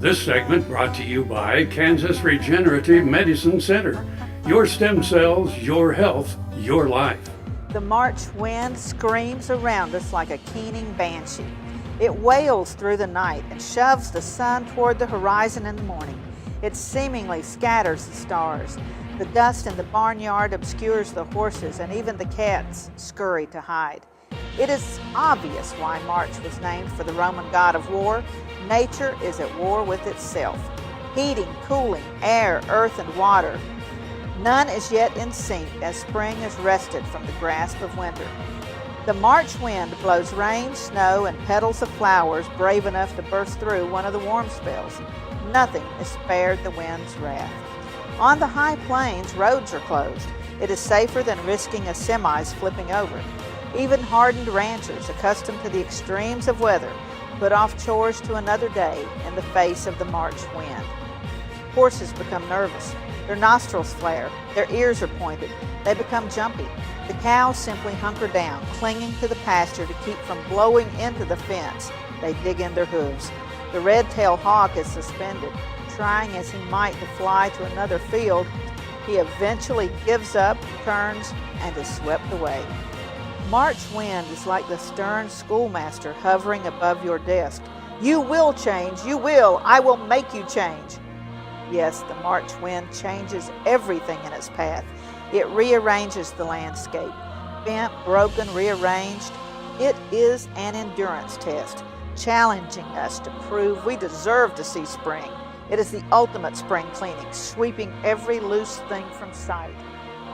This segment brought to you by Kansas Regenerative Medicine Center. Your stem cells, your health, your life. The March wind screams around us like a keening banshee. It wails through the night and shoves the sun toward the horizon in the morning. It seemingly scatters the stars. The dust in the barnyard obscures the horses, and even the cats scurry to hide. It is obvious why March was named for the Roman god of war. Nature is at war with itself. Heating, cooling, air, earth, and water. None is yet in sync as spring is wrested from the grasp of winter. The March wind blows rain, snow, and petals of flowers brave enough to burst through one of the warm spells. Nothing is spared the wind's wrath. On the high plains, roads are closed. It is safer than risking a semi's flipping over. Even hardened ranchers, accustomed to the extremes of weather, put off chores to another day in the face of the March wind. Horses become nervous. Their nostrils flare. Their ears are pointed. They become jumpy. The cows simply hunker down, clinging to the pasture to keep from blowing into the fence. They dig in their hooves. The red-tailed hawk is suspended, trying as he might to fly to another field. He eventually gives up, turns, and is swept away. March wind is like the stern schoolmaster hovering above your desk. You will change, you will, I will make you change. Yes, the March wind changes everything in its path. It rearranges the landscape. Bent, broken, rearranged. It is an endurance test, challenging us to prove we deserve to see spring. It is the ultimate spring cleaning, sweeping every loose thing from sight.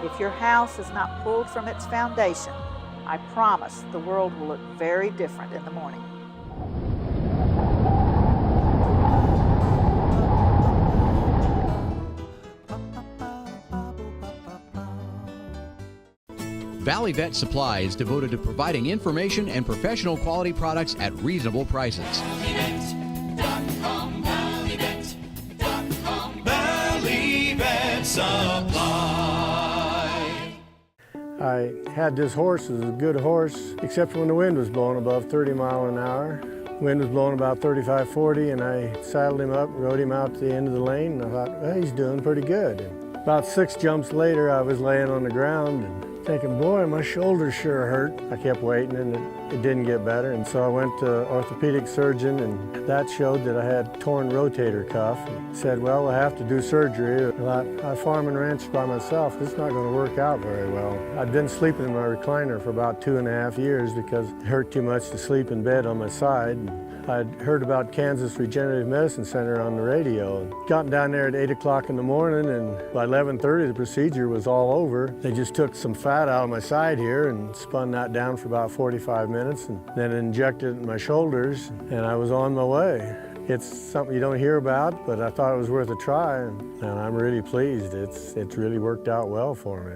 If your house is not pulled from its foundation, I promise the world will look very different in the morning. Valley Vet Supply is devoted to providing information and professional quality products at reasonable prices. ValleyVet.com, ValleyVet.com, Valley Vet Supply. I had this horse. It was a good horse, except when the wind was blowing above 30 miles an hour. Wind was blowing about 35, 40, and I saddled him up, rode him out to the end of the lane, and I thought, well, he's doing pretty good. And about 6 jumps later, I was laying on the ground and thinking, boy, my shoulders sure hurt. I kept waiting, and it didn't get better, and so I went to an orthopedic surgeon, and that showed that I had torn rotator cuff. And said, well, we'll have to do surgery. I farm and ranch by myself. This is not going to work out very well. I'd been sleeping in my recliner for about 2.5 years because it hurt too much to sleep in bed on my side. I'd heard about Kansas Regenerative Medicine Center on the radio. Gotten down there at 8 o'clock in the morning, and by 11:30 the procedure was all over. They just took some fat out of my side here and spun that down for about 45 minutes and then injected it in my shoulders, and I was on my way. It's something you don't hear about, but I thought it was worth a try, and I'm really pleased. It's really worked out well for me.